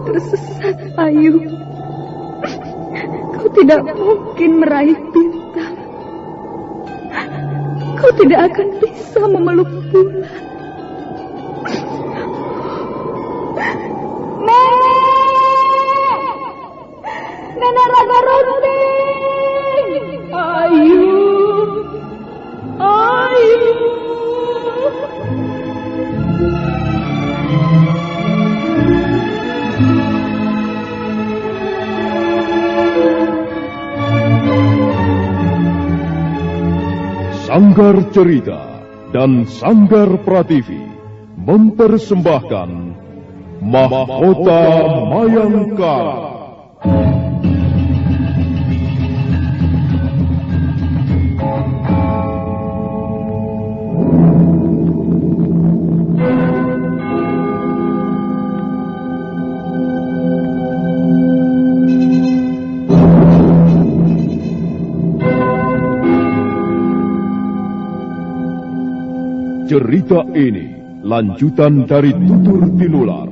tersesat, Ayu. Kau tidak mungkin meraih bintang. Kau tidak akan bisa memeluk bulan. Nenek Raga Runting! Ayu! Ayu! Sanggar Cerita dan Sanggar Prativi mempersembahkan Mahkota Mayangkara. Cerita ini lanjutan dari Tutur Tinular.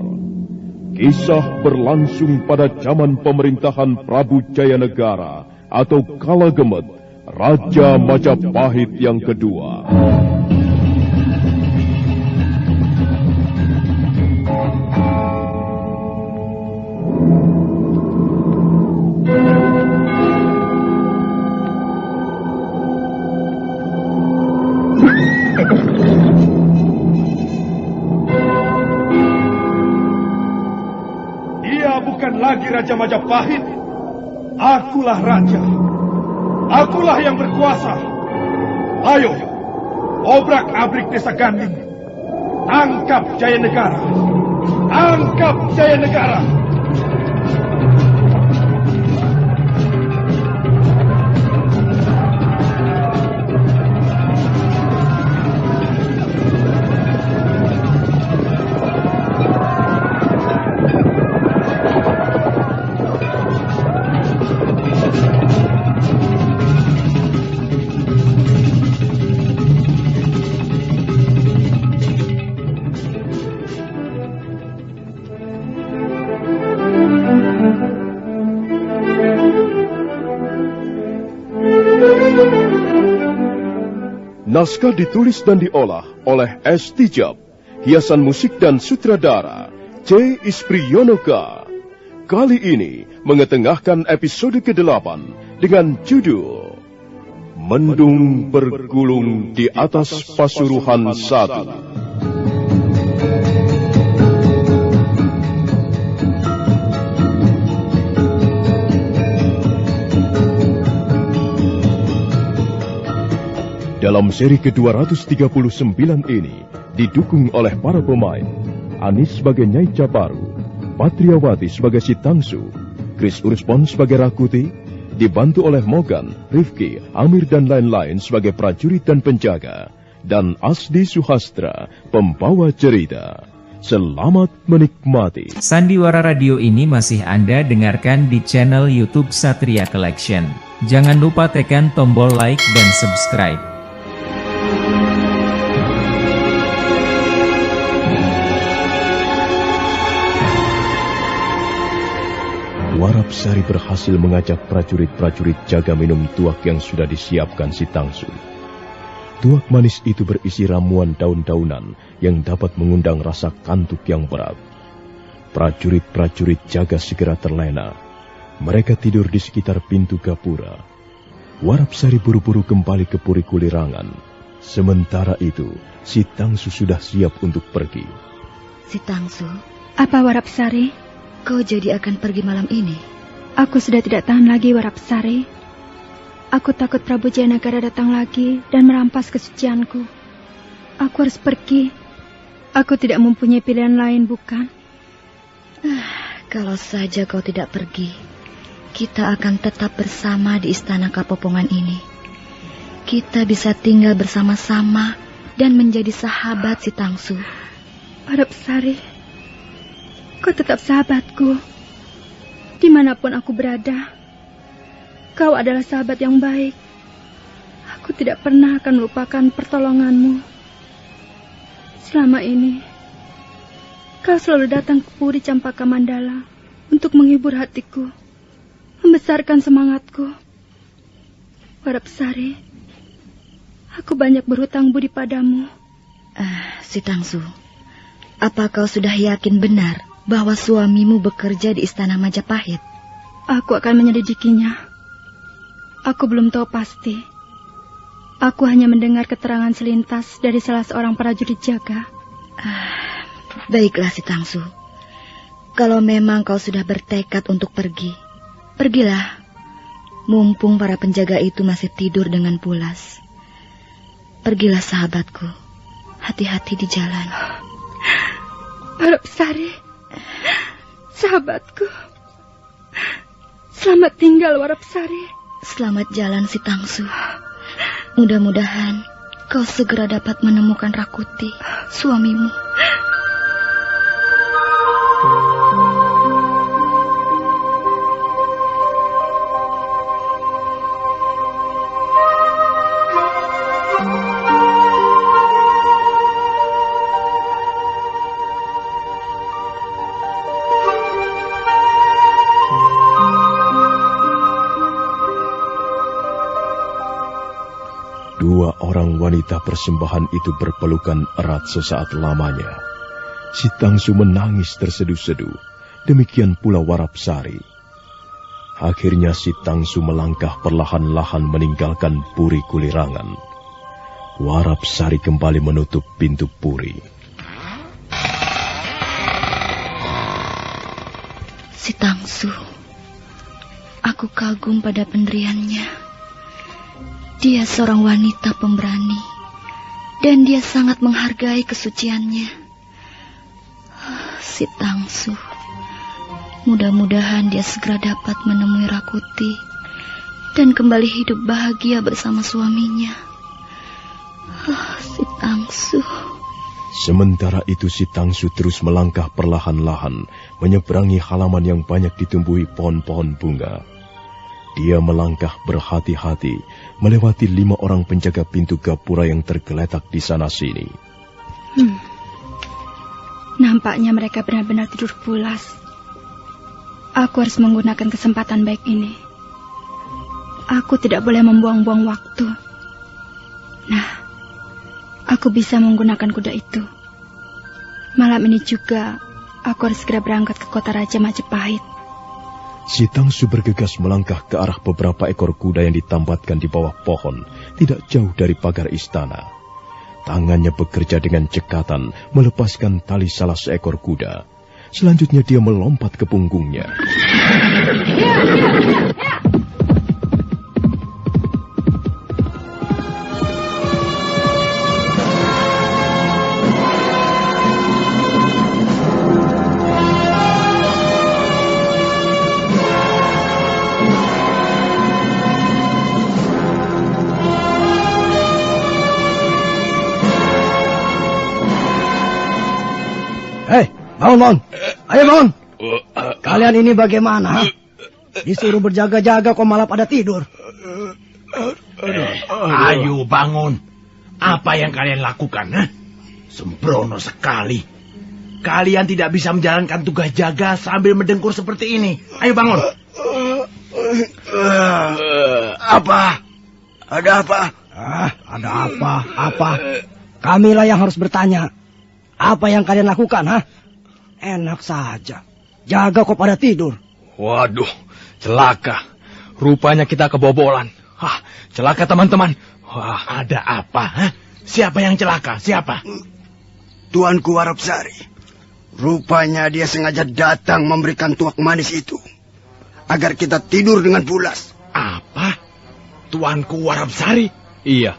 Kisah berlangsung pada zaman pemerintahan Prabu Jayanegara atau Kala Gemet, Raja Majapahit yang kedua. Lagi Raja Majapahit, akulah raja, akulah yang berkuasa. Ayo, obrak-abrik desa Ganding, tangkap Jayanegara, tangkap Jayanegara. Naskah ditulis dan diolah oleh S. Tijab, hiasan musik dan sutradara C. Ispriyonoka. Kali ini mengetengahkan episode ke-8 dengan judul Mendung Bergulung di Atas Pasuruhan 1. Dalam seri ke-239 ini, didukung oleh para pemain, Anis sebagai Nyai Caparu, Patriawati sebagai si Tangsu, Kris Urspon sebagai Rakuti, dibantu oleh Mogan, Rifki, Amir dan lain-lain sebagai prajurit dan penjaga, dan Asdi Suhastra, pembawa cerita. Selamat menikmati. Sandiwara Radio ini masih Anda dengarkan di channel YouTube Satria Collection. Jangan lupa tekan tombol like dan subscribe. Warapsari berhasil mengajak prajurit-prajurit jaga minum tuak yang sudah disiapkan si Tangsu. Tuak manis itu berisi ramuan daun-daunan yang dapat mengundang rasa kantuk yang berat. Prajurit-prajurit jaga segera terlena. Mereka tidur di sekitar pintu gapura. Warapsari buru-buru kembali ke Puri Kulirangan. Sementara itu, si Tangsu sudah siap untuk pergi. Si Tangsu, Apa Warapsari? kau jadi akan pergi malam ini? Aku sudah tidak tahan lagi, Warapsari. Aku takut Prabu Jayanegara datang lagi dan merampas kesucianku. Aku harus pergi. Aku tidak mempunyai pilihan lain, bukan? Kalau saja kau tidak pergi, kita akan tetap bersama di istana Kapopongan ini. Kita bisa tinggal bersama-sama dan menjadi sahabat si Tangsu. Warapsari, kau tetap sahabatku. Dimanapun aku berada, kau adalah sahabat yang baik. Aku tidak pernah akan melupakan pertolonganmu. Selama ini, kau selalu datang ke Puri Campaka Mandala untuk menghibur hatiku, membesarkan semangatku. Warapsari, aku banyak berhutang budi padamu. Si Tangsu, apa kau sudah yakin benar bahwa suamimu bekerja di istana Majapahit? Aku akan menyelidikinya. Aku belum tahu pasti. Aku hanya mendengar keterangan selintas dari salah seorang prajurit jaga. Baiklah si Tangsu. Kalau memang kau sudah bertekad untuk pergi, pergilah. Mumpung para penjaga itu masih tidur dengan pulas. Pergilah sahabatku. Hati-hati di jalan. Warapsari, sahabatku. Selamat tinggal, Warapsari. Selamat jalan si Tangsu. Mudah-mudahan kau segera dapat menemukan Rakuti, suamimu. Dua orang wanita persembahan itu berpelukan erat sesaat lamanya. Si Tangsu menangis terseduh-seduh, demikian pula Warapsari. Akhirnya si Tangsu melangkah perlahan-lahan meninggalkan Puri Kulirangan. Warapsari kembali menutup pintu Puri. Si Tangsu, aku kagum pada pendiriannya. Dia seorang wanita pemberani, dan dia sangat menghargai kesuciannya. Si Tangsu, mudah-mudahan dia segera dapat menemui Rakuti dan kembali hidup bahagia bersama suaminya. Si Tangsu. Sementara itu si Tangsu terus melangkah perlahan-lahan menyeberangi halaman yang banyak ditumbuhi pohon-pohon bunga. Dia melangkah berhati-hati melewati 5 orang penjaga pintu gapura yang tergeletak di sana-sini. Nampaknya mereka benar-benar tidur pulas. Aku harus menggunakan kesempatan baik ini. Aku tidak boleh membuang-buang waktu. Nah, aku bisa menggunakan kuda itu. Malam ini juga aku harus segera berangkat ke kota Raja Majapahit. Si Tangsu bergegas melangkah ke arah beberapa ekor kuda yang ditambatkan di bawah pohon, tidak jauh dari pagar istana. Tangannya bekerja dengan cekatan, melepaskan tali salah seekor kuda. Selanjutnya dia melompat ke punggungnya. Bangun. Ayo bangun. Kalian ini bagaimana? Disuruh berjaga-jaga kok malah pada tidur. Ayo bangun. Apa yang kalian lakukan? Sembrono sekali. Kalian tidak bisa menjalankan tugas jaga sambil mendengkur seperti ini. Ayo bangun. Apa? Ada apa? Ada apa? Apa? Kamilah yang harus bertanya. Apa yang kalian lakukan, Enak saja. Jaga kok pada tidur. Waduh, celaka. Rupanya kita kebobolan. Celaka teman-teman. Ada apa? Siapa yang celaka? Siapa? Tuanku Warapsari. Rupanya dia sengaja datang memberikan tuak manis itu. Agar kita tidur dengan pulas. Apa? Tuanku Warapsari? Iya.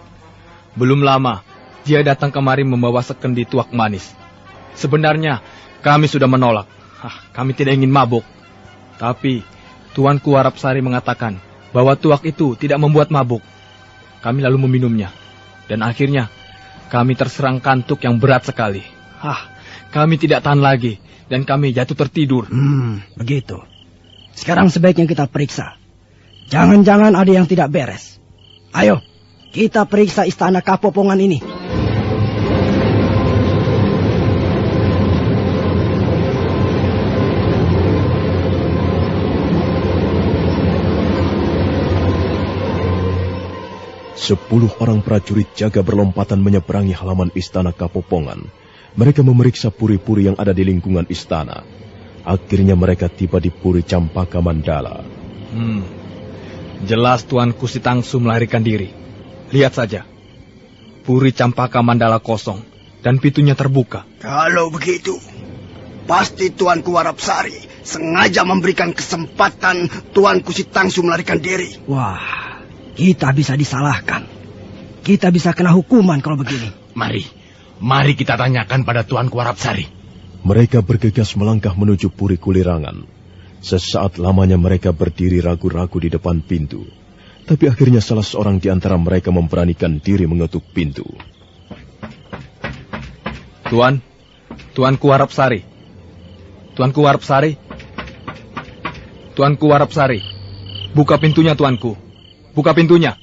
Belum lama, dia datang kemari membawa sekendi tuak manis. Sebenarnya, kami sudah menolak. Kami tidak ingin mabuk. Tapi, Tuanku Warapsari mengatakan bahwa tuak itu tidak membuat mabuk. Kami lalu meminumnya. Dan akhirnya, kami terserang kantuk yang berat sekali. Kami tidak tahan lagi. Dan kami jatuh tertidur. Begitu. Sekarang sebaiknya kita periksa. Jangan-jangan ada yang tidak beres. Ayo, kita periksa istana Kapopongan ini. 10 orang prajurit jaga berlompatan menyeberangi halaman istana Kapopongan. Mereka memeriksa puri-puri yang ada di lingkungan istana. Akhirnya mereka tiba di Puri Campaka Mandala. Jelas Tuanku Si Tangsu melarikan diri. Lihat saja. Puri Campaka Mandala kosong dan pintunya terbuka. Kalau begitu, pasti Tuanku Warapsari sengaja memberikan kesempatan Tuanku Si Tangsu melarikan diri. Wah, kita bisa disalahkan. Kita bisa kena hukuman kalau begini. Mari kita tanyakan pada Tuanku Warapsari. Mereka bergegas melangkah menuju Puri Kulirangan. Sesaat lamanya mereka berdiri ragu-ragu di depan pintu. Tapi akhirnya salah seorang di antara mereka memberanikan diri mengetuk pintu. Tuanku Warapsari. Tuanku Warapsari. Tuanku Warapsari. Buka pintunya, Tuanku. Buka pintunya.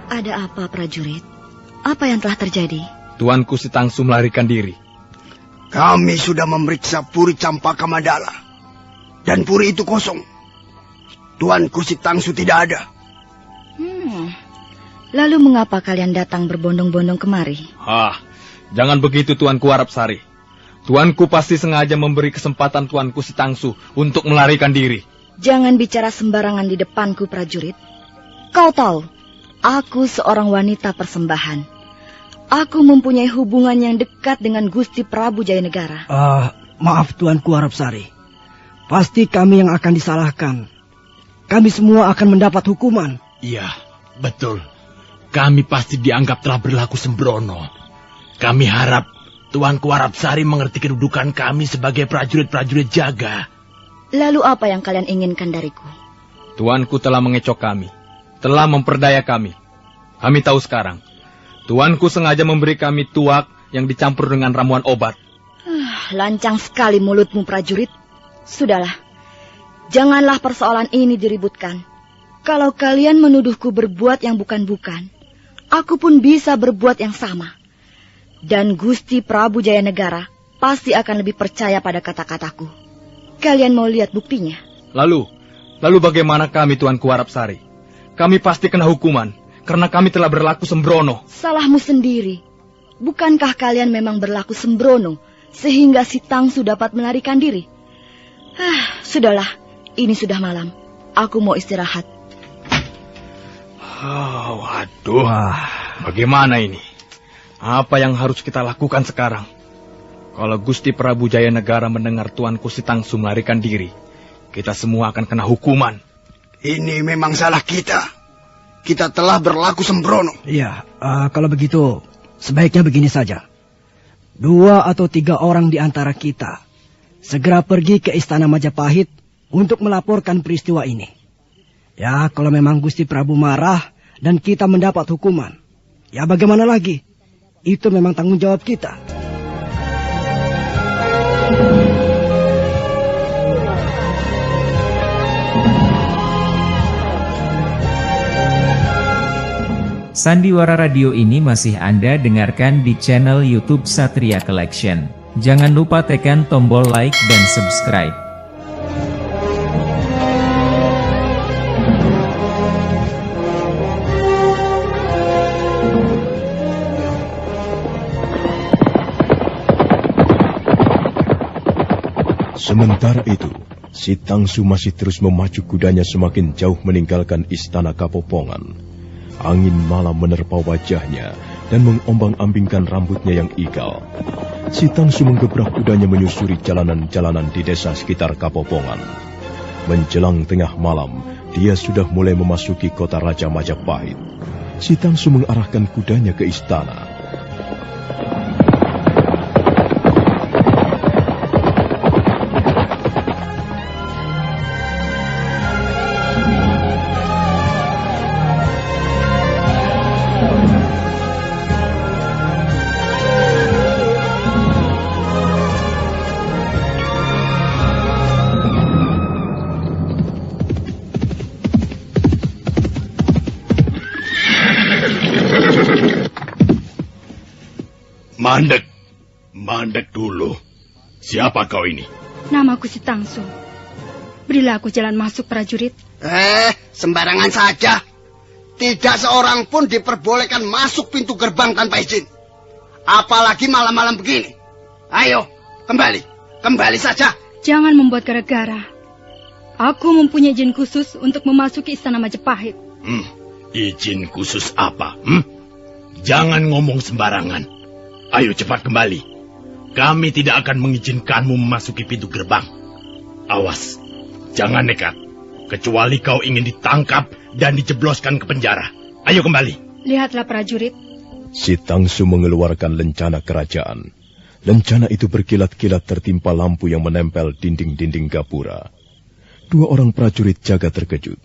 Ada apa, prajurit? Apa yang telah terjadi? Tuanku Si Tangsu melarikan diri. Kami sudah memeriksa Puri Campaka Mandala. Dan puri itu kosong. Tuanku Si Tangsu tidak ada. Lalu mengapa kalian datang berbondong-bondong kemari? Jangan begitu, Tuanku Warapsari. Tuanku pasti sengaja memberi kesempatan Tuanku Si Tangsu untuk melarikan diri. Jangan bicara sembarangan di depanku, prajurit. Kau tahu, aku seorang wanita persembahan. Aku mempunyai hubungan yang dekat dengan Gusti Prabu Jayanegara. Maaf Tuanku Warapsari. Pasti kami yang akan disalahkan. Kami semua akan mendapat hukuman. Iya, betul. Kami pasti dianggap telah berlaku sembrono. Kami harap Tuanku Warapsari mengerti kedudukan kami sebagai prajurit-prajurit jaga. Lalu apa yang kalian inginkan dariku? Tuanku telah mengecoh kami. Telah memperdaya kami. Kami tahu sekarang. Tuanku sengaja memberi kami tuak yang dicampur dengan ramuan obat. Lancang sekali mulutmu, prajurit. Sudahlah. Janganlah persoalan ini diributkan. Kalau kalian menuduhku berbuat yang bukan-bukan, aku pun bisa berbuat yang sama. Dan Gusti Prabu Jayanegara pasti akan lebih percaya pada kata-kataku. Kalian mau lihat buktinya? Lalu bagaimana kami, Tuanku Warapsari? Kami pasti kena hukuman, karena kami telah berlaku sembrono. Salahmu sendiri. Bukankah kalian memang berlaku sembrono, sehingga Si Tangsu dapat melarikan diri? Sudahlah, ini sudah malam. Aku mau istirahat. Waduh, bagaimana ini? Apa yang harus kita lakukan sekarang? Kalau Gusti Prabu Jayanegara mendengar Tuanku Si Tangsu melarikan diri, kita semua akan kena hukuman. Ini memang salah kita. Kita telah berlaku sembrono. Iya, kalau begitu sebaiknya begini saja. 2 atau 3 orang di antara kita segera pergi ke Istana Majapahit untuk melaporkan peristiwa ini. Ya, kalau memang Gusti Prabu marah dan kita mendapat hukuman, ya bagaimana lagi? Itu memang tanggung jawab kita. Sandiwara Radio ini masih Anda dengarkan di channel YouTube Satria Collection. Jangan lupa tekan tombol like dan subscribe. Sementara itu, Si Tangsu masih terus memacu kudanya semakin jauh meninggalkan istana Kapopongan. Angin malam menerpa wajahnya dan mengombang-ambingkan rambutnya yang ikal. Si Tangsu menggebrak kudanya menyusuri jalanan-jalanan di desa sekitar Kapopongan. Menjelang tengah malam, dia sudah mulai memasuki kota Raja Majapahit. Si Tangsu mengarahkan kudanya ke istana. Mandek dulu. Siapa kau ini? Namaku Si Tangsu. Berilah aku jalan masuk, prajurit. Sembarangan saja. Tidak seorang pun diperbolehkan masuk pintu gerbang tanpa izin. Apalagi malam-malam begini. Ayo, kembali saja. Jangan membuat gara-gara. Aku mempunyai izin khusus untuk memasuki istana Majapahit. Izin khusus apa? Jangan ngomong sembarangan. Ayo cepat kembali. Kami tidak akan mengizinkanmu memasuki pintu gerbang. Awas, jangan nekat. Kecuali kau ingin ditangkap dan dijebloskan ke penjara. Ayo kembali. Lihatlah, prajurit. Si Tangsu mengeluarkan lencana kerajaan. Lencana itu berkilat-kilat tertimpa lampu yang menempel dinding-dinding gapura. 2 orang prajurit jaga terkejut.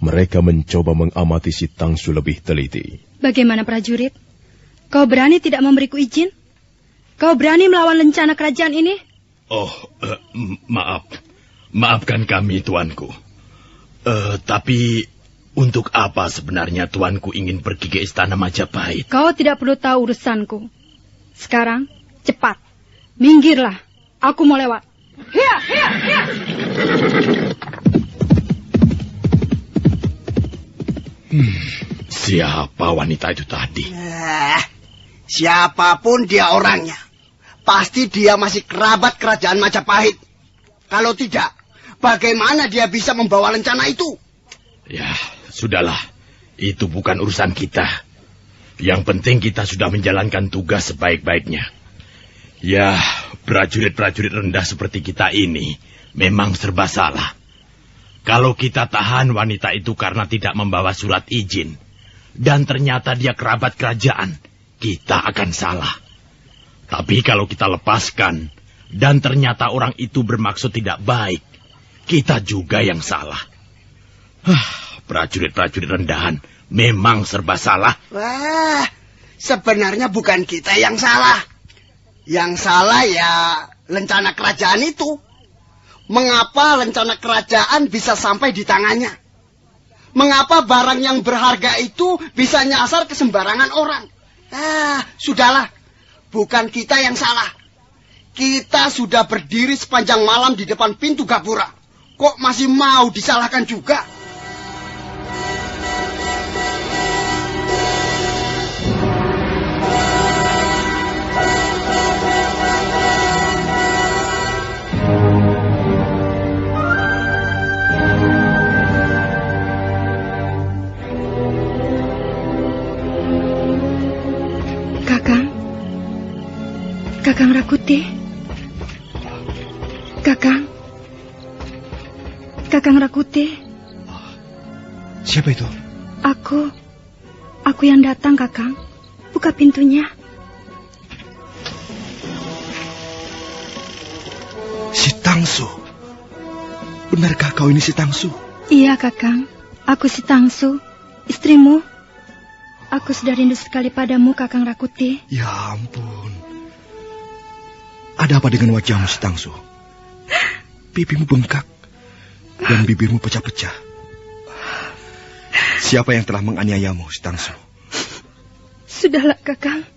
Mereka mencoba mengamati si Tangsu lebih teliti. Bagaimana, prajurit? Kau berani tidak memberiku izin? Kau berani melawan lencana kerajaan ini? Maafkan kami, tuanku. Tapi untuk apa sebenarnya tuanku ingin pergi ke istana Majapahit? Kau tidak perlu tahu urusanku. Sekarang, cepat. Minggirlah. Aku mau lewat. Hiya. Siapa wanita itu tadi? Siapapun dia orangnya. Pasti dia masih kerabat kerajaan Majapahit. Kalau tidak, bagaimana dia bisa membawa lencana itu? Ya, sudahlah. Itu bukan urusan kita. Yang penting kita sudah menjalankan tugas sebaik-baiknya. Ya, prajurit-prajurit rendah seperti kita ini memang serba salah. Kalau kita tahan wanita itu karena tidak membawa surat izin, dan ternyata dia kerabat kerajaan, kita akan salah. Tapi kalau kita lepaskan, dan ternyata orang itu bermaksud tidak baik, kita juga yang salah. Prajurit-prajurit rendahan memang serba salah. Wah, sebenarnya bukan kita yang salah. Yang salah ya lencana kerajaan itu. Mengapa lencana kerajaan bisa sampai di tangannya? Mengapa barang yang berharga itu bisa nyasar ke sembarangan orang? Sudahlah. Bukan kita yang salah. Kita sudah berdiri sepanjang malam di depan pintu gapura. Kok masih mau disalahkan juga? Kakang Rakuti. Kakang Rakuti. Siapa itu? Aku yang datang, Kakang. Buka pintunya. Si Tangsu. Benarkah kau ini Si Tangsu? Iya, Kakang. Aku Si Tangsu, istrimu. Aku sudah rindu sekali padamu, Kakang Rakuti. Ya ampun. Ada apa dengan wajahmu, Si Tangsu? Pipimu bengkak dan bibirmu pecah-pecah. Siapa yang telah menganiayamu, Si Tangsu? Sudahlah, Kakang.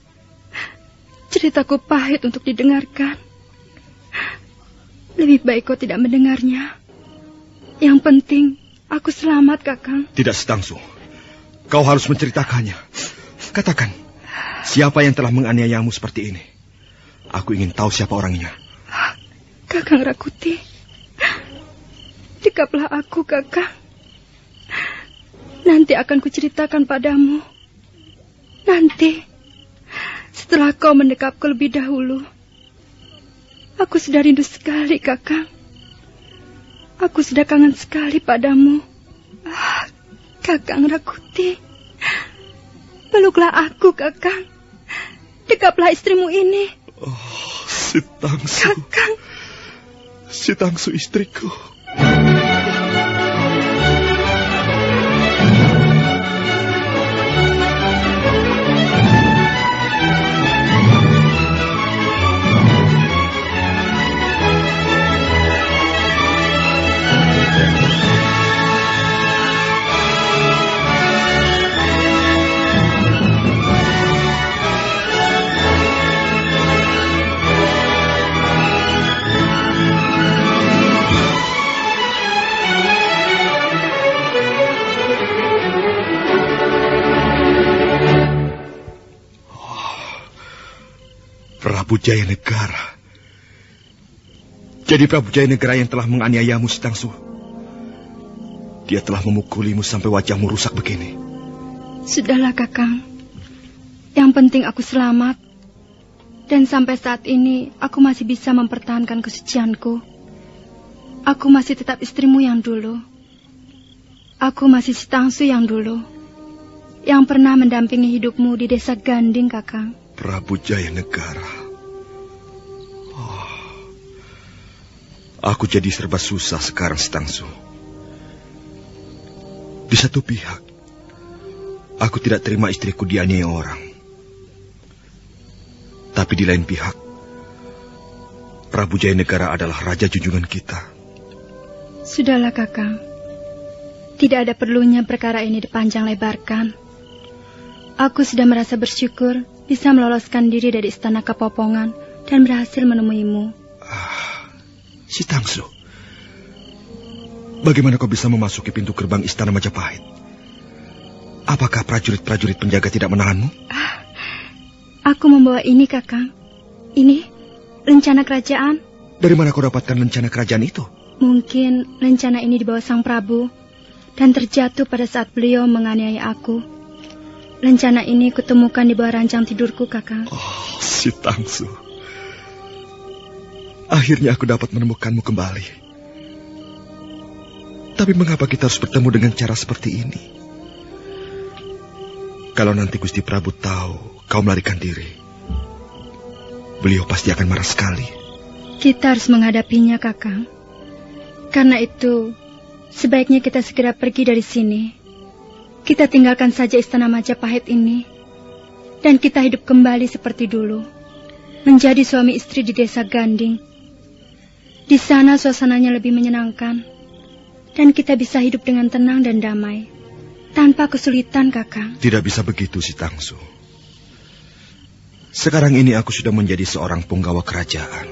Ceritaku pahit untuk didengarkan. Lebih baik kau tidak mendengarnya. Yang penting, aku selamat, Kakang. Tidak, Si Tangsu. Kau harus menceritakannya. Katakan, siapa yang telah menganiayamu seperti ini? Aku ingin tahu siapa orangnya. Kakang Rakuti, dekaplah aku, Kakang. Nanti akan kuceritakan padamu. Nanti, setelah kau mendekapku lebih dahulu. Aku sudah rindu sekali, Kakang. Aku sudah kangen sekali padamu. Kakang Rakuti, peluklah aku, Kakang. Dekaplah istrimu ini. Oh, Si Tangsu. Kakang. Si Tangsu istriku. Prabu Jayanegara. Jadi Prabu Jayanegara yang telah menganiayamu, Sitangsu. Dia telah memukulimu sampai wajahmu rusak begini. Sudahlah, Kakang. Yang penting aku selamat. Dan sampai saat ini aku masih bisa mempertahankan kesucianku. Aku masih tetap istrimu yang dulu. Aku masih Sitangsu yang dulu. Yang pernah mendampingi hidupmu di desa Ganding, Kakang. Prabu Jayanegara. Aku jadi serba susah sekarang, Sitangsu. Di satu pihak, aku tidak terima istriku dianiaya orang. Tapi di lain pihak, Prabu Jayanegara adalah raja junjungan kita. Sudahlah, Kakang. Tidak ada perlunya perkara ini dipanjang lebarkan. Aku sudah merasa bersyukur bisa meloloskan diri dari istana Kepopongan dan berhasil menemuimu. Sitangsu, bagaimana kau bisa memasuki pintu gerbang istana Majapahit? Apakah prajurit-prajurit penjaga tidak menahanmu? Aku membawa ini, Kakang. Ini lencana kerajaan. Dari mana kau dapatkan lencana kerajaan itu? Mungkin lencana ini dibawa Sang Prabu dan terjatuh pada saat beliau menganiaya aku. Lencana ini kutemukan di bawah ranjang tidurku, Kakang. Oh, Sitangsu. Akhirnya aku dapat menemukanmu kembali. Tapi mengapa kita harus bertemu dengan cara seperti ini? Kalau nanti Gusti Prabu tahu kau melarikan diri, beliau pasti akan marah sekali. Kita harus menghadapinya, Kakang. Karena itu, sebaiknya kita segera pergi dari sini. Kita tinggalkan saja istana Majapahit ini, dan kita hidup kembali seperti dulu, menjadi suami istri di desa Ganding. Di sana suasananya lebih menyenangkan, dan kita bisa hidup dengan tenang dan damai, tanpa kesulitan, Kakang. Tidak bisa begitu, Sitangsu. Sekarang ini aku sudah menjadi seorang punggawa kerajaan.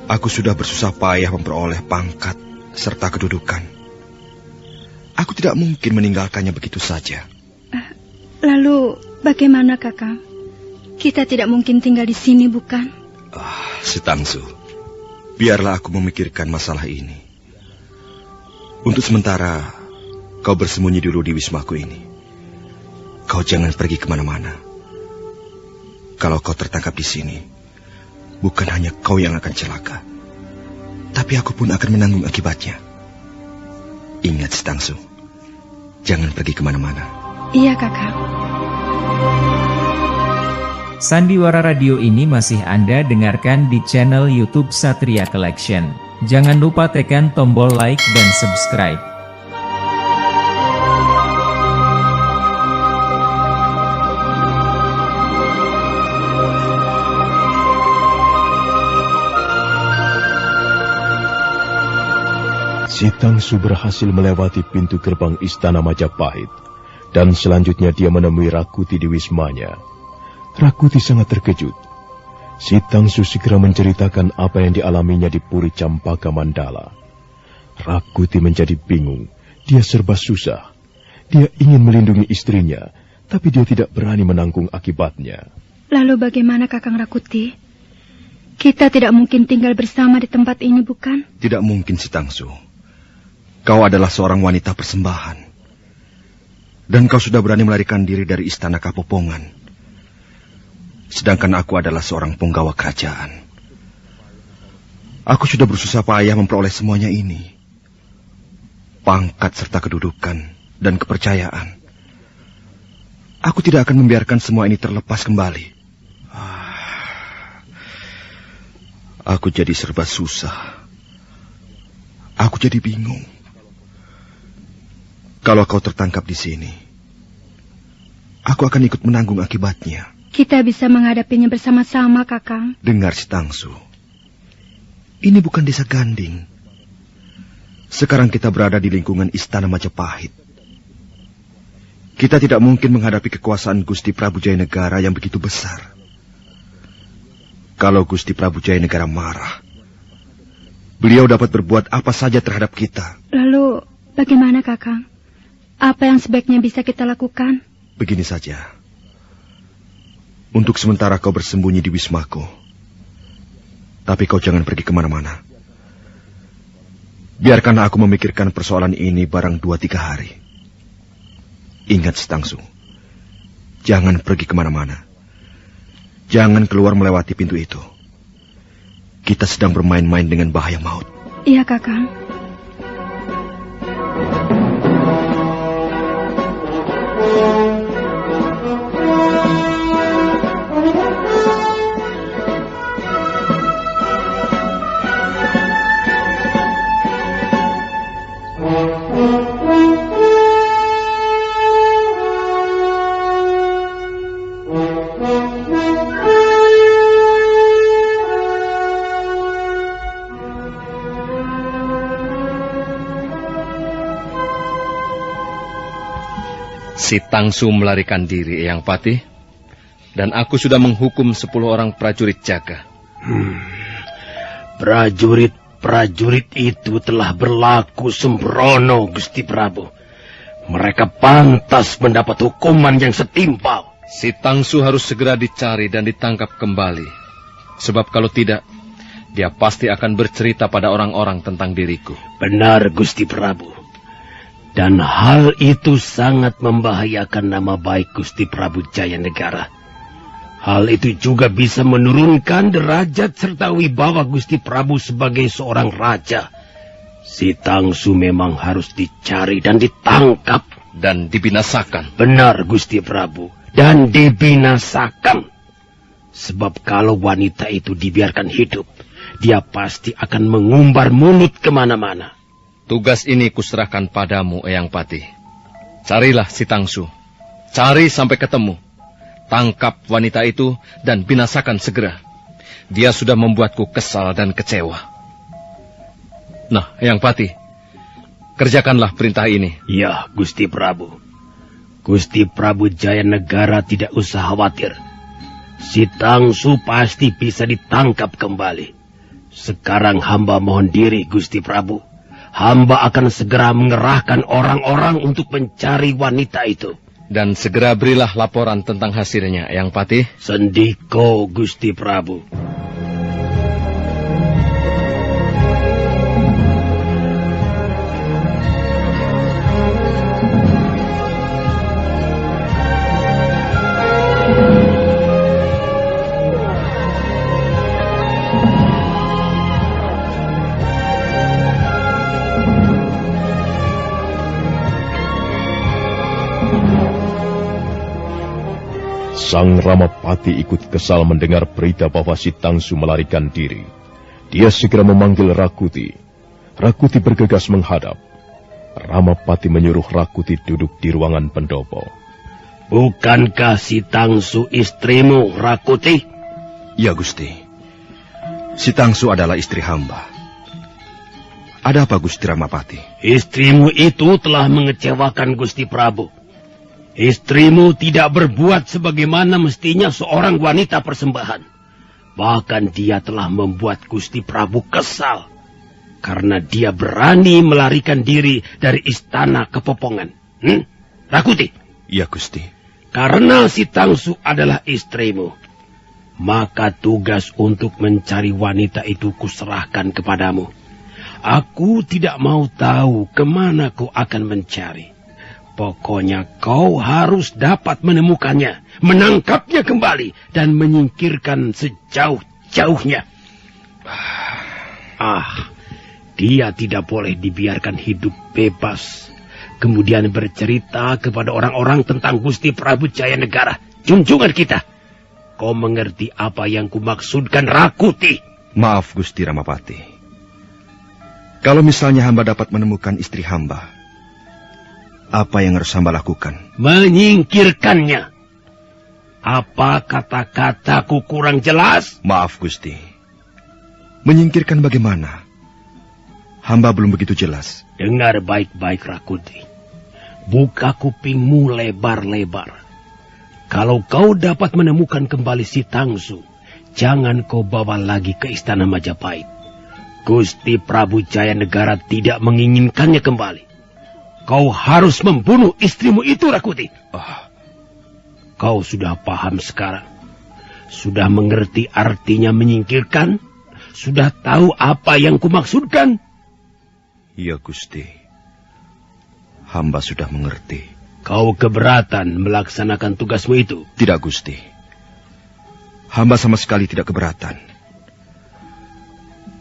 Aku sudah bersusah payah memperoleh pangkat serta kedudukan. Aku tidak mungkin meninggalkannya begitu saja. Lalu bagaimana, Kakang? Kita tidak mungkin tinggal di sini, bukan? Sitangsu, biarlah aku memikirkan masalah ini. Untuk sementara, kau bersembunyi dulu di wismaku ini. Kau jangan pergi kemana-mana. Kalau kau tertangkap di sini, bukan hanya kau yang akan celaka, tapi aku pun akan menanggung akibatnya. Ingat, Sitangsu, jangan pergi kemana-mana. Iya, Kakak. Sandiwara Radio ini masih Anda dengarkan di channel YouTube Satria Collection. Jangan lupa tekan tombol like dan subscribe. Sitangsu berhasil melewati pintu gerbang istana Majapahit, dan selanjutnya dia menemui Rakuti di wismanya. Rakuti sangat terkejut. Sitangsu segera menceritakan apa yang dialaminya di Puri Campaka Mandala. Rakuti menjadi bingung, dia serba susah. Dia ingin melindungi istrinya, tapi dia tidak berani menanggung akibatnya. Lalu bagaimana, Kakang Rakuti? Kita tidak mungkin tinggal bersama di tempat ini, bukan? Tidak mungkin, Sitangsu. Kau adalah seorang wanita persembahan. Dan kau sudah berani melarikan diri dari istana Kapopongan. Sedangkan aku adalah seorang punggawa kerajaan. Aku sudah bersusah payah memperoleh semuanya ini. Pangkat serta kedudukan dan kepercayaan. Aku tidak akan membiarkan semua ini terlepas kembali. Aku jadi serba susah. Aku jadi bingung. Kalau kau tertangkap di sini, aku akan ikut menanggung akibatnya. Kita bisa menghadapinya bersama-sama, Kakang. Dengar, Sitangsu. Ini bukan desa Ganding. Sekarang kita berada di lingkungan istana Majapahit. Kita tidak mungkin menghadapi kekuasaan Gusti Prabu Jayanegara yang begitu besar. Kalau Gusti Prabu Jayanegara marah, beliau dapat berbuat apa saja terhadap kita. Lalu, bagaimana, Kakang? Apa yang sebaiknya bisa kita lakukan? Begini saja. Untuk sementara kau bersembunyi di wismaku. Tapi kau jangan pergi kemana-mana. Biarkanlah aku memikirkan persoalan ini barang 2-3 hari. Ingat, Sitangsu. Jangan pergi kemana-mana. Jangan keluar melewati pintu itu. Kita sedang bermain-main dengan bahaya maut. Iya, Kakang. Sitangsu melarikan diri, Eyang Patih, dan aku sudah menghukum 10 orang prajurit jaga. Prajurit itu telah berlaku sembrono, Gusti Prabu. Mereka pantas mendapat hukuman yang setimpal. Sitangsu harus segera dicari dan ditangkap kembali. Sebab kalau tidak, dia pasti akan bercerita pada orang-orang tentang diriku. Benar, Gusti Prabu. Dan hal itu sangat membahayakan nama baik Gusti Prabu Jayanegara. Hal itu juga bisa menurunkan derajat serta wibawa Gusti Prabu sebagai seorang raja. Sitangsu memang harus dicari dan ditangkap. Dan dibinasakan. Benar, Gusti Prabu. Dan dibinasakan. Sebab kalau wanita itu dibiarkan hidup, dia pasti akan mengumbar mulut kemana-mana. Tugas ini kuserahkan padamu, Eyang Patih. Carilah Sitangsu. Cari sampai ketemu. Tangkap wanita itu dan binasakan segera. Dia sudah membuatku kesal dan kecewa. Nah, Eyang Patih, kerjakanlah perintah ini. Ya, Gusti Prabu. Gusti Prabu Jayanegara tidak usah khawatir. Sitangsu pasti bisa ditangkap kembali. Sekarang hamba mohon diri, Gusti Prabu. Hamba akan segera mengerahkan orang-orang untuk mencari wanita itu. Dan segera berilah laporan tentang hasilnya, Eyang Patih. Sendiko, Gusti Prabu. Sang Ramapati ikut kesal mendengar berita bahwa Sitangsu melarikan diri. Dia segera memanggil Rakuti. Rakuti bergegas menghadap. Ramapati menyuruh Rakuti duduk di ruangan pendopo. Bukankah Sitangsu istrimu, Rakuti? Ya, Gusti. Sitangsu adalah istri hamba. Ada apa, Gusti Ramapati? Istrimu itu telah mengecewakan Gusti Prabu. Istrimu tidak berbuat sebagaimana mestinya seorang wanita persembahan. Bahkan dia telah membuat Gusti Prabu kesal. Karena dia berani melarikan diri dari istana Kepopongan. Rakuti? Ya, Gusti. Karena Sitangsu adalah istrimu, maka tugas untuk mencari wanita itu kuserahkan kepadamu. Aku tidak mau tahu kemana kau akan mencari. Pokoknya kau harus dapat menemukannya, menangkapnya kembali, dan menyingkirkan sejauh-jauhnya. Dia tidak boleh dibiarkan hidup bebas, kemudian bercerita kepada orang-orang tentang Gusti Prabu Jayanegara, junjungan kita. Kau mengerti apa yang kumaksudkan, Rakuti? Maaf, Gusti Ramapati. Kalau misalnya hamba dapat menemukan istri hamba, apa yang harus hamba lakukan? Menyingkirkannya. Apa kata-kataku kurang jelas? Maaf, Gusti. Menyingkirkan bagaimana? Hamba belum begitu jelas. Dengar baik-baik, Rakuti. Buka kupingmu lebar-lebar. Kalau kau dapat menemukan kembali Sitangsu, jangan kau bawa lagi ke istana Majapahit. Gusti Prabu Jayanegara tidak menginginkannya kembali. Kau harus membunuh istrimu itu, Rakuti. Kau sudah paham sekarang. Sudah mengerti artinya menyingkirkan? Sudah tahu apa yang kumaksudkan? Iya, Gusti. Hamba sudah mengerti. Kau keberatan melaksanakan tugasmu itu? Tidak, Gusti. Hamba sama sekali tidak keberatan.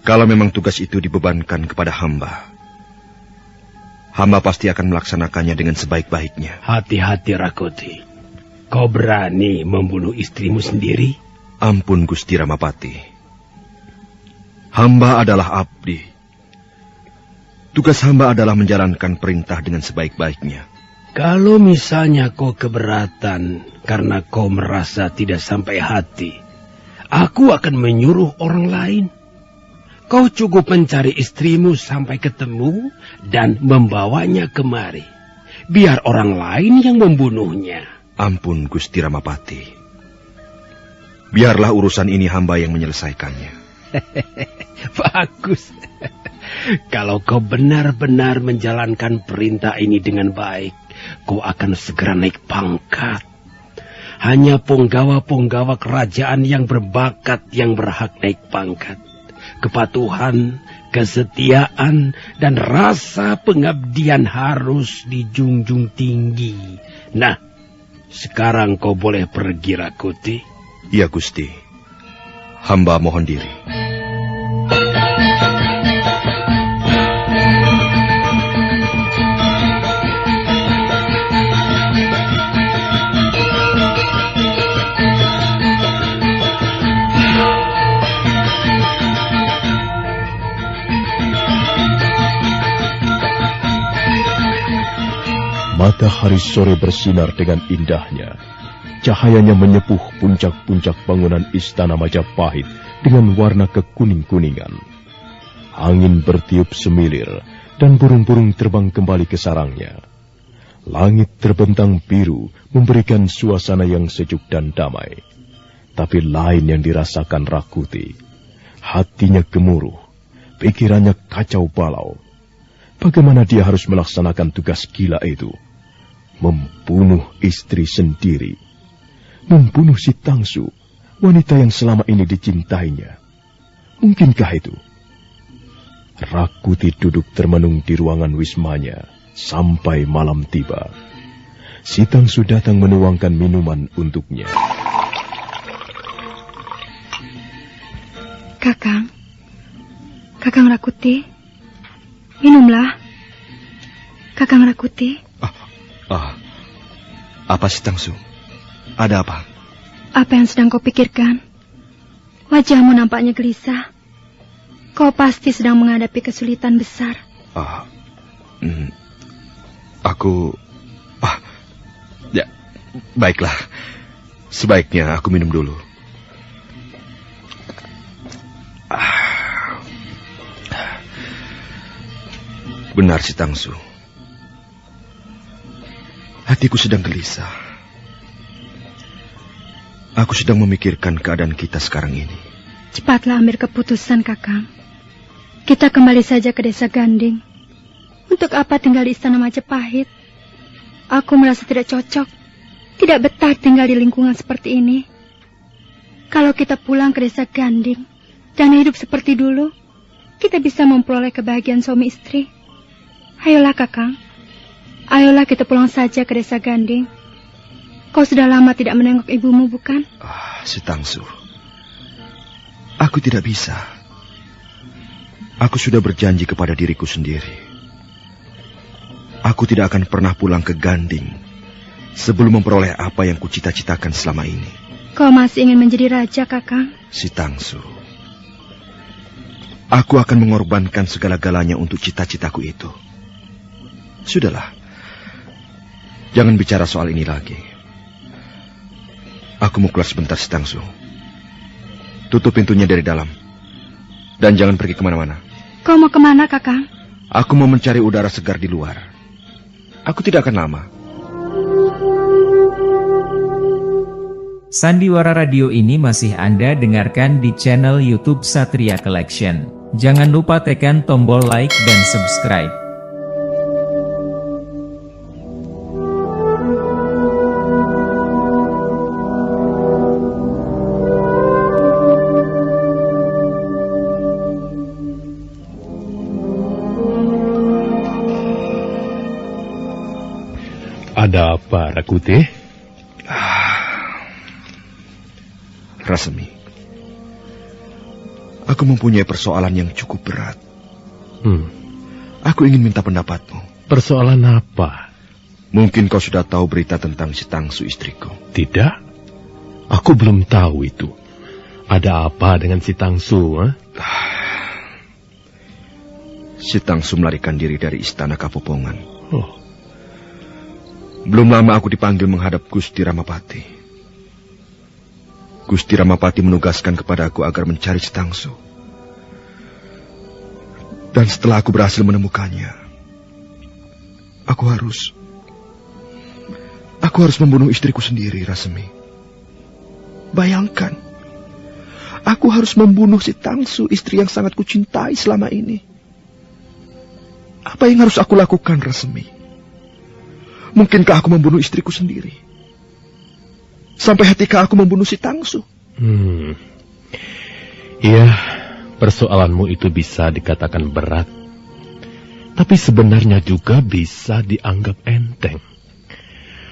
Kalau memang tugas itu dibebankan kepada hamba, hamba pasti akan melaksanakannya dengan sebaik-baiknya. Hati-hati, Rakuti. Kau berani membunuh istrimu sendiri? Ampun, Gusti Ramapati. Hamba adalah abdi. Tugas hamba adalah menjalankan perintah dengan sebaik-baiknya. Kalau misalnya kau keberatan karena kau merasa tidak sampai hati, aku akan menyuruh orang lain. Kau cukup mencari istrimu sampai ketemu dan membawanya kemari. Biar orang lain yang membunuhnya. Ampun, Gusti Ramapati. Biarlah urusan ini hamba yang menyelesaikannya. Bagus. Kalau kau benar-benar menjalankan perintah ini dengan baik, kau akan segera naik pangkat. Hanya punggawa-punggawa kerajaan yang berbakat yang berhak naik pangkat. Kepatuhan, kesetiaan, dan rasa pengabdian harus dijunjung tinggi. Nah, sekarang kau boleh pergi, Rakuti. Iya, Gusti. Hamba mohon diri. Matahari sore bersinar dengan indahnya. Cahayanya menyepuh puncak-puncak bangunan istana Majapahit dengan warna kekuning-kuningan. Angin bertiup semilir dan burung-burung terbang kembali ke sarangnya. Langit terbentang biru memberikan suasana yang sejuk dan damai. Tapi lain yang dirasakan Rakuti. Hatinya gemuruh, pikirannya kacau balau. Bagaimana dia harus melaksanakan tugas gila itu? Membunuh istri sendiri. Membunuh si Tangsu, wanita yang selama ini dicintainya. Mungkinkah itu? Rakuti duduk termenung di ruangan wismanya sampai malam tiba. Si Tangsu datang menuangkan minuman untuknya. Kakang Rakuti, minumlah. Kakang Rakuti. Apa si Tangsu? Ada apa? Apa yang sedang kau pikirkan? Wajahmu nampaknya gelisah. Kau pasti sedang menghadapi kesulitan besar. Ya, baiklah. Sebaiknya aku minum dulu. Benar si Tangsu. Hatiku sedang gelisah. Aku sedang memikirkan keadaan kita sekarang ini. Cepatlah ambil keputusan, Kakang. Kita kembali saja ke desa Ganding. Untuk apa tinggal di istana Majapahit? Aku merasa tidak cocok. Tidak betah tinggal di lingkungan seperti ini. Kalau kita pulang ke desa Ganding dan hidup seperti dulu, kita bisa memperoleh kebahagiaan suami istri. Ayolah, Kakang. Ayolah kita pulang saja ke desa Ganding. Kau sudah lama tidak menengok ibumu, bukan? Si Tangsu. Aku tidak bisa. Aku sudah berjanji kepada diriku sendiri. Aku tidak akan pernah pulang ke Ganding sebelum memperoleh apa yang kucita-citakan selama ini. Kau masih ingin menjadi raja, Kakang? Si Tangsu. Aku akan mengorbankan segala-galanya untuk cita-citaku itu. Sudahlah. Jangan bicara soal ini lagi. Aku mau keluar sebentar, si Tangsu. Tutup pintunya dari dalam. Dan jangan pergi kemana-mana. Kau mau kemana, Kakang? Aku mau mencari udara segar di luar. Aku tidak akan lama. Sandiwara Radio ini masih Anda dengarkan di channel YouTube Satria Collection. Jangan lupa tekan tombol like dan subscribe. Ada apa, Rakuti? Rasemi, aku mempunyai persoalan yang cukup berat. Aku ingin minta pendapatmu. Persoalan apa? Mungkin kau sudah tahu berita tentang si Tangsu istriku. Tidak, aku belum tahu itu. Ada apa dengan si Tangsu? Si Tangsu melarikan diri dari istana Kapopongan. Belum lama aku dipanggil menghadap Gusti Ramapati. Gusti Ramapati menugaskan kepadaku agar mencari si Tangsu. Dan setelah aku berhasil menemukannya, aku harus membunuh istriku sendiri, Rasemi. Bayangkan, aku harus membunuh si Tangsu, istri yang sangat kucintai selama ini. Apa yang harus aku lakukan, Rasemi? Mungkinkah aku membunuh istriku sendiri? Sampai hatikah aku membunuh si Tangsu? Iya, persoalanmu itu bisa dikatakan berat. Tapi sebenarnya juga bisa dianggap enteng.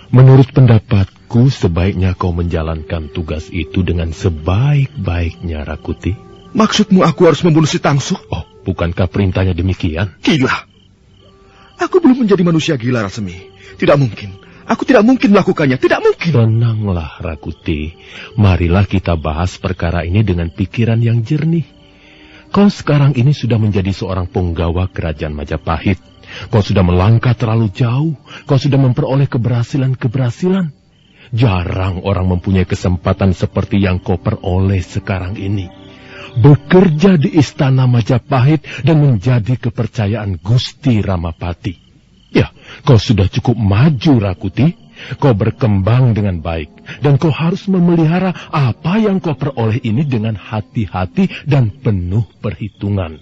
Menurut pendapatku, sebaiknya kau menjalankan tugas itu dengan sebaik-baiknya, Rakuti. Maksudmu aku harus membunuh si Tangsu? Oh, bukankah perintahnya demikian? Gila. Aku belum menjadi manusia gila, Rasemi. Tidak mungkin. Aku tidak mungkin melakukannya. Tidak mungkin. Tenanglah, Rakuti. Marilah kita bahas perkara ini dengan pikiran yang jernih. Kau sekarang ini sudah menjadi seorang punggawa kerajaan Majapahit. Kau sudah melangkah terlalu jauh. Kau sudah memperoleh keberhasilan-keberhasilan. Jarang orang mempunyai kesempatan seperti yang kau peroleh sekarang ini. Bekerja di istana Majapahit dan menjadi kepercayaan Gusti Ramapati. Ya, kau sudah cukup maju, Rakuti. Kau berkembang dengan baik. Dan kau harus memelihara apa yang kau peroleh ini dengan hati-hati dan penuh perhitungan.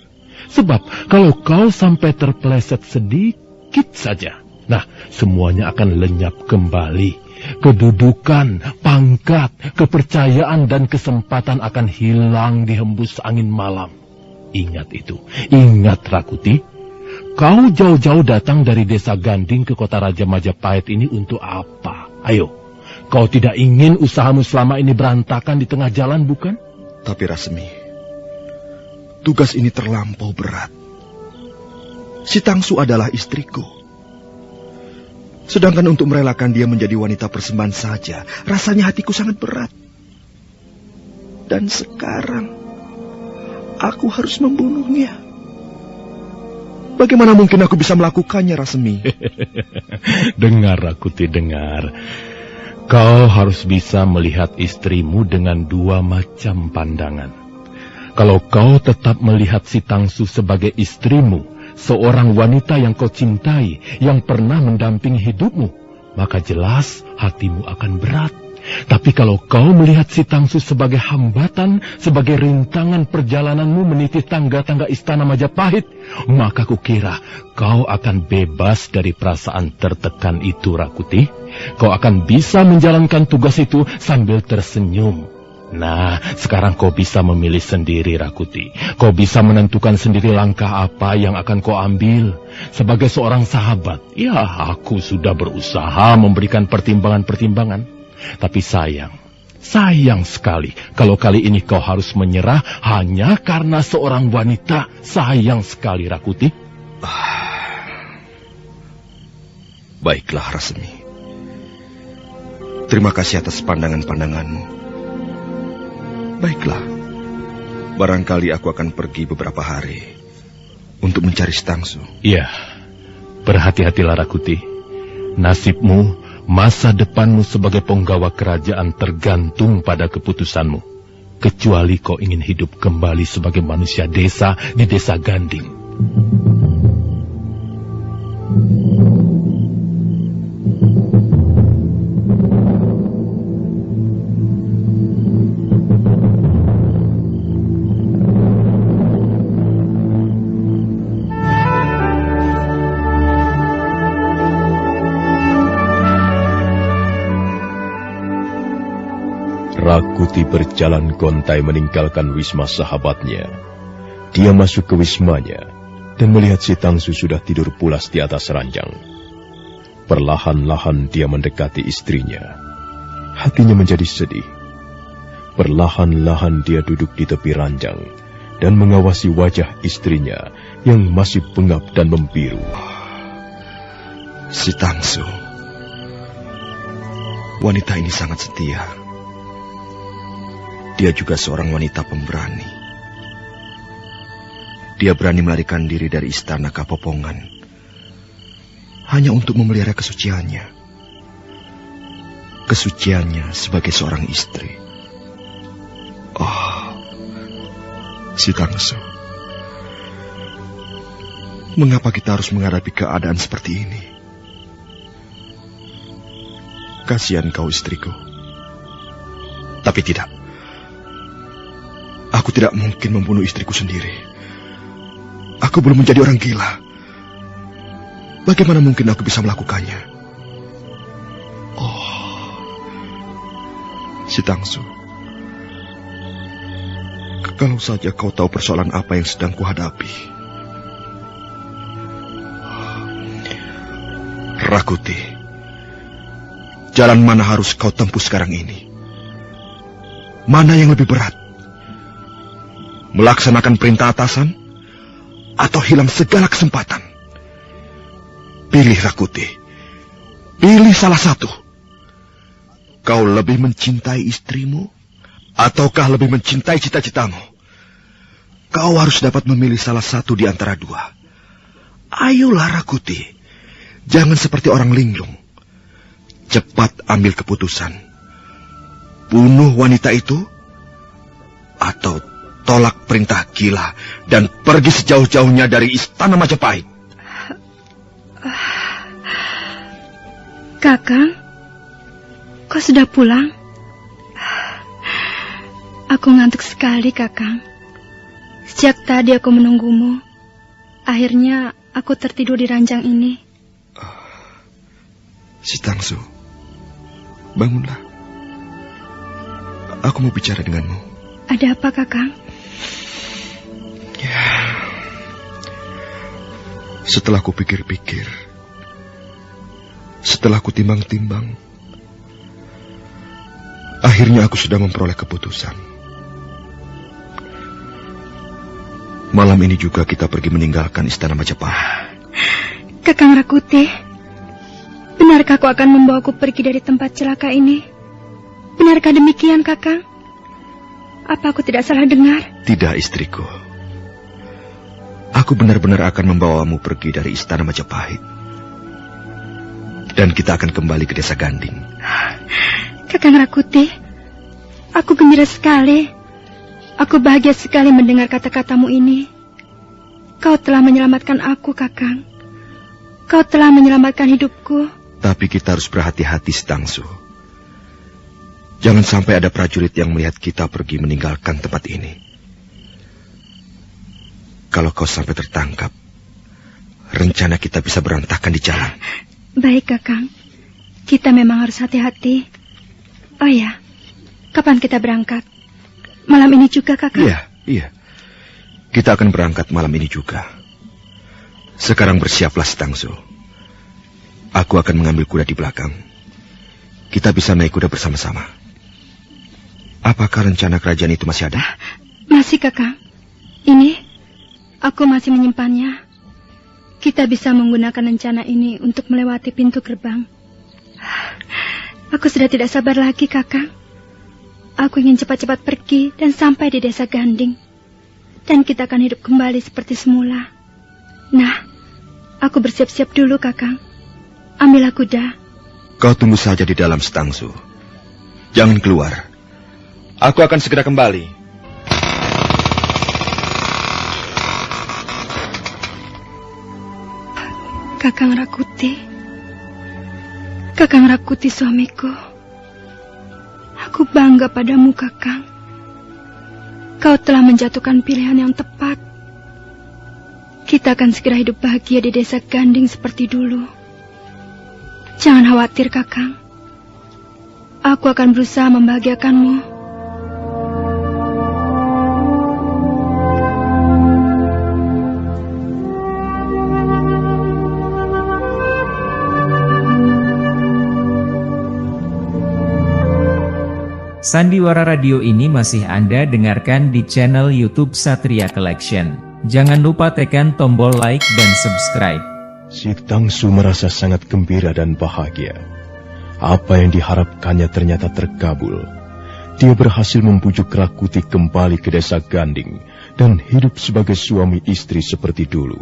Sebab kalau kau sampai terpeleset sedikit saja, nah, semuanya akan lenyap kembali. Kedudukan, pangkat, kepercayaan, dan kesempatan akan hilang dihembus angin malam. Ingat itu. Ingat, Rakuti. Kau jauh-jauh datang dari desa Ganding ke kota Raja Majapahit ini untuk apa? Ayo, kau tidak ingin usahamu selama ini berantakan di tengah jalan, bukan? Tapi Rasemi, tugas ini terlampau berat. Si Tangsu adalah istriku. Sedangkan untuk merelakan dia menjadi wanita persembahan saja, rasanya hatiku sangat berat. Dan sekarang, aku harus membunuhnya. Bagaimana mungkin aku bisa melakukannya, Rasemi? Dengar, Rakuti, dengar. Kau harus bisa melihat istrimu dengan dua macam pandangan. Kalau kau tetap melihat si Tangsu sebagai istrimu, seorang wanita yang kau cintai, yang pernah mendampingi hidupmu, maka jelas hatimu akan berat. Tapi kalau kau melihat si Tangsu sebagai hambatan, sebagai rintangan perjalananmu meniti tangga-tangga istana Majapahit, maka kukira kau akan bebas dari perasaan tertekan itu, Rakuti. Kau akan bisa menjalankan tugas itu sambil tersenyum. Nah, sekarang kau bisa memilih sendiri, Rakuti. Kau bisa menentukan sendiri langkah apa yang akan kau ambil. Sebagai seorang sahabat, ya, aku sudah berusaha memberikan pertimbangan-pertimbangan. Tapi sayang sekali kalau kali ini kau harus menyerah hanya karena seorang wanita. Sayang sekali, Rakuti. Baiklah, Rasemi. Terima kasih atas pandangan-pandanganmu. Baiklah, barangkali aku akan pergi beberapa hari untuk mencari si Tangsu. Iya, berhati-hatilah, Rakuti. Nasibmu, masa depanmu sebagai penggawa kerajaan tergantung pada keputusanmu. Kecuali kau ingin hidup kembali sebagai manusia desa di desa Ganding. Rakuti berjalan gontai meninggalkan wisma sahabatnya. Dia masuk ke wismanya dan melihat si Tangsu sudah tidur pulas di atas ranjang. Perlahan-lahan dia mendekati istrinya. Hatinya menjadi sedih. Perlahan-lahan dia duduk di tepi ranjang dan mengawasi wajah istrinya yang masih pengap dan membiru. Si Tangsu. Wanita ini sangat setia. Dia juga seorang wanita pemberani. Dia berani melarikan diri dari istana Kapopongan hanya untuk memelihara kesuciannya. Kesuciannya sebagai seorang istri. Oh, si Tangsu. Mengapa kita harus menghadapi keadaan seperti ini? Kasihan kau, istriku. Tapi tidak. Aku tidak mungkin membunuh istriku sendiri. Aku belum menjadi orang gila. Bagaimana mungkin aku bisa melakukannya? Oh, si Tangsu. Kalau saja kau tahu persoalan apa yang sedang kuhadapi. Rakuti, jalan mana harus kau tempuh sekarang ini? Mana yang lebih berat? Melaksanakan perintah atasan atau hilang segala kesempatan? Pilih, Rakuti. Pilih salah satu. Kau lebih mencintai istrimu ataukah lebih mencintai cita-citamu? Kau harus dapat memilih salah satu di antara dua. Ayolah, Rakuti. Jangan seperti orang linglung. Cepat ambil keputusan. Bunuh wanita itu atau tolak perintah gila dan pergi sejauh-jauhnya dari istana Majapahit. Kakang, kau sudah pulang? Aku ngantuk sekali, Kakang. Sejak tadi aku menunggumu. Akhirnya aku tertidur di ranjang ini. Si Tangsu, bangunlah. Aku mau bicara denganmu. Ada apa, Kakang? Ya. Setelah ku pikir-pikir, setelah ku timbang-timbang, akhirnya aku sudah memperoleh keputusan. Malam ini juga kita pergi meninggalkan istana Majapahit. Kakang Rakuti, benarkah kau akan membawaku pergi dari tempat celaka ini? Benarkah demikian, Kakang? Apa aku tidak salah dengar? Tidak, istriku. Aku benar-benar akan membawamu pergi dari istana Majapahit. Dan kita akan kembali ke desa Ganding. Kakang Rakuti, aku gembira sekali. Aku bahagia sekali mendengar kata-katamu ini. Kau telah menyelamatkan aku, Kakang. Kau telah menyelamatkan hidupku. Tapi kita harus berhati-hati, Tangsu. Jangan sampai ada prajurit yang melihat kita pergi meninggalkan tempat ini. Kalau kau sampai tertangkap, rencana kita bisa berantakan di jalan. Baik, Kakang. Kita memang harus hati-hati. Oh ya, kapan kita berangkat? Malam ini juga, Kakang? Iya. Kita akan berangkat malam ini juga. Sekarang bersiaplah, Tangsu. Aku akan mengambil kuda di belakang. Kita bisa naik kuda bersama-sama. Apakah rencana kerajaan itu masih ada? Masih, Kakang. Ini, aku masih menyimpannya. Kita bisa menggunakan rencana ini untuk melewati pintu gerbang. Aku sudah tidak sabar lagi, Kakang. Aku ingin cepat-cepat pergi dan sampai di desa Ganding. Dan kita akan hidup kembali seperti semula. Nah, aku bersiap-siap dulu, Kakang. Ambillah kuda. Kau tunggu saja di dalam, Tangsu. Jangan keluar. Aku akan segera kembali. Kakang Rakuti. Kakang Rakuti, suamiku. Aku bangga padamu, Kakang. Kau telah menjatuhkan pilihan yang tepat. Kita akan segera hidup bahagia di desa Ganding seperti dulu. Jangan khawatir, Kakang. Aku akan berusaha membahagiakanmu. Sandiwara Radio ini masih Anda dengarkan di channel YouTube Satria Collection. Jangan lupa tekan tombol like dan subscribe. Si Tangsu merasa sangat gembira dan bahagia. Apa yang diharapkannya ternyata terkabul. Dia berhasil membujuk Rakuti kembali ke desa Ganding dan hidup sebagai suami istri seperti dulu.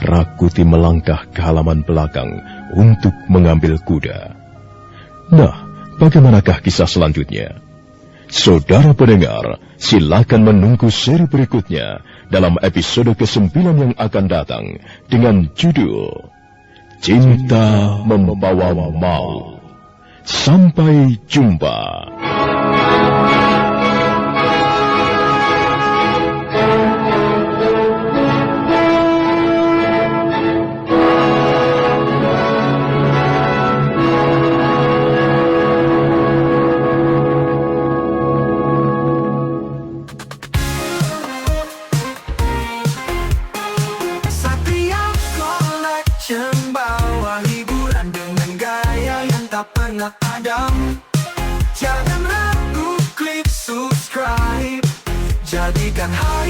Rakuti melangkah ke halaman belakang untuk mengambil kuda. Nah, bagaimanakah kisah selanjutnya? Saudara pendengar, silakan menunggu seri berikutnya dalam episode ke-9 yang akan datang dengan judul Cinta Membawa Maut. Sampai jumpa. Pernah padam. Jangan ragu klik subscribe. Jadikan hari